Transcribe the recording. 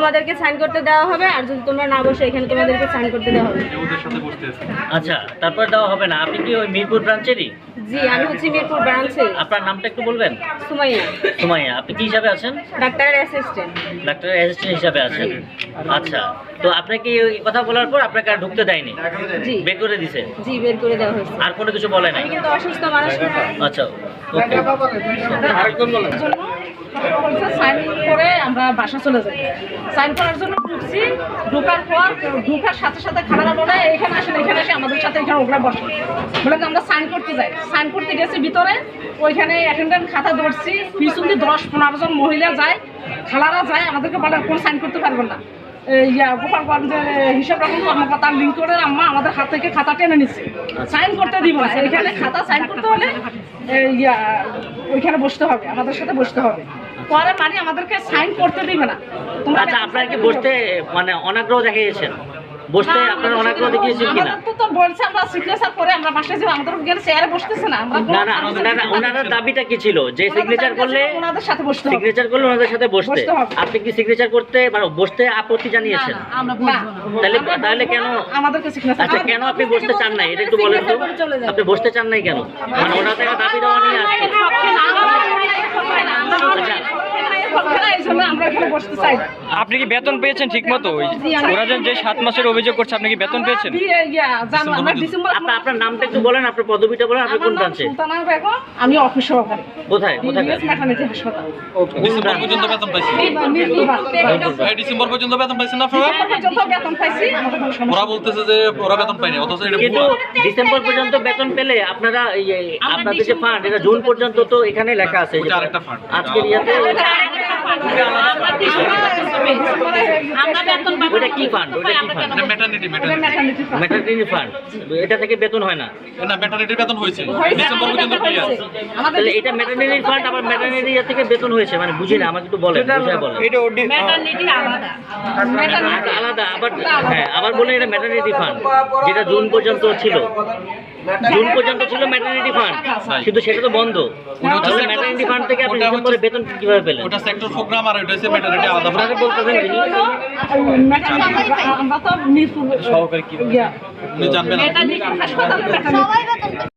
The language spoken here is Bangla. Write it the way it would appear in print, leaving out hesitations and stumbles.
তোমাদেরকে সাইন করতে দেওয়া হবে, আর যদি তোমরা না বসো এখানে তোমাদেরকে সাইন করতে দেওয়া হবে। আচ্ছা, তারপর দেওয়া হবে না। আপনি কি ওই মিরপুর ব্রাঞ্চেরই? জি, আমি হচ্ছি মিরপুর ব্রাঞ্চে। আপনার নামটা একটু বলবেন? সুমাইয়া। সুমাইয়া, আপনি কি হিসাবে আছেন? ডাক্তারের অ্যাসিস্ট্যান্ট। ডাক্তারের অ্যাসিস্ট্যান্ট হিসাবে আছেন। আচ্ছা, তো আপনাকে এই কথা বলার পর আপনাকে আর ঢুকতে দেয়নি? জি, বের করে দিছে? জি, বের করে দেওয়া হয়েছে। আর কোনো কিছু বলে নাই? আমি কিন্তু অসুস্থ মানুষ না। আচ্ছা, ওকে। সাইন করে আমরা বাসা চলে যাই। সাইন করার জন্য ঢুকছি, ঢোকার পর ঢোকার সাথে সাথে খালারা বলে এখানে আসেন, এখানে এসে আমাদের সাথে এখানে ওগুলা বসে বলে আমরা সাইন করতে যাই। সাইন করতে গেছি ভিতরে, ওইখানে অ্যাটেন্ডেন্ট খাতা ধরছি, পিছন দিয়ে 10-15 জন মহিলা যায়, খালারা যায়, আমাদেরকে বলে কোনো সাইন করতে পারবেন না। গোপালগঞ্জের হিসাব রকম কর্মকর্তার লিঙ্ক করে আম্মা আমাদের হাত থেকে খাতা টেনে নিচ্ছে, সাইন করতে দিব না। এখানে খাতা সাইন করতে হলে ওইখানে বসতে হবে, আমাদের সাথে বসতে হবে। পরে মানে আমাদেরকে সাইন করতে দিবে না। আচ্ছা, আপনারা কি বসতে মানে অনাগ্রহ দেখিয়েছেন? বসতে আপনারা অনাগ্রহ দেখিয়েছেন কিনা? আমাদের তো বলছে আমরা সিগনেচার করে আমরা বাসায় যাবো, আমাদের গেলে চেয়ারে বসতেছে না। আমরা না না না, ওনাদের দাবিটা কি ছিল? যে সিগনেচার করলে ওনাদের সাথে বসতে হবে, সিগনেচার করলে ওনাদের সাথে বসতে। বসতে হবে। আপনি কি সিগনেচার করতে মানে বসতে আপত্তি জানিয়েছেন? আমরা বসবো না। তাহলে কেন আমাদেরকে সিগনেচার? আচ্ছা, কেন আপনি বসতে চান নাই এটা একটু বলেন তো। আপনি বসতে চান নাই কেন? মানে ওনার থেকে দাবি দেওয়া নিয়ে আসছে। আপনি কি বেতন পেয়েছেন ঠিক মতো? ওরা যে 7 মাসের অভিযোগ করছে, আপনি কি বেতন পেয়েছেন? আপনার নামটা একটু বলেন, আপনার পদবিটা বলেন, আপনি কোন ব্রাঞ্চে? আমি অফিস সহকারী। কোথায় কোথায়? ম্যাটারনিটি হাসপাতাল। ডিসেম্বর পর্যন্ত বেতন পাইছি। ডিসেম্বর পর্যন্ত বেতন পাইছেন আপনারা? বেতন পাইছি। ওরা বলতেছে যে ওরা বেতন পায়নি, অথচ এটা কিন্তু ডিসেম্বর পর্যন্ত বেতন পেলে আপনারা আপনাদের যে ফান্ড, এটা জুন পর্যন্ত তো এখানে লেখা আছে। ওটা আরেকটা ফান্ড। আজকের ইয়াতে ওটা কি ফান্ড? ওটা কি ফান্ড? এটা ম্যাটারনিটি ম্যাটারনিটি ফান্ড। এটা থেকে বেতন হয় না? না, ম্যাটারনিটির বেতন হয়েছে ডিসেম্বর পর্যন্ত ক্লিয়ার। তাহলে এটা ম্যাটারনিটি ফান্ড, আবার ম্যাটারনিটি ইয়া থেকে বেতন হয়েছে মানে বুঝি না, আমাকে একটু বলেন, বুঝায় বলেন। আলাদা আবার, হ্যাঁ আবার বলেন এটা ম্যাটারনিটি ফান্ড, যেটা জুন পর্যন্ত ছিল। জুন পর্যন্ত ছিল ম্যাটারনিটি ফান্ড, কিন্তু সেটা তো বন্ধ। তাহলে ম্যাটারনিটি ফান্ড থেকে আপনি ডিসেম্বরে বেতন কিভাবে পেলেন? ওটা সেক্টর প্রোগ্রাম আর ওটা হচ্ছে ম্যাটারনিটি আলাদা। আপনারা বলতেছেন আমরা তো মিরপুর সহকারী কি ইয়া উনি জানবেন? হাসপাতালে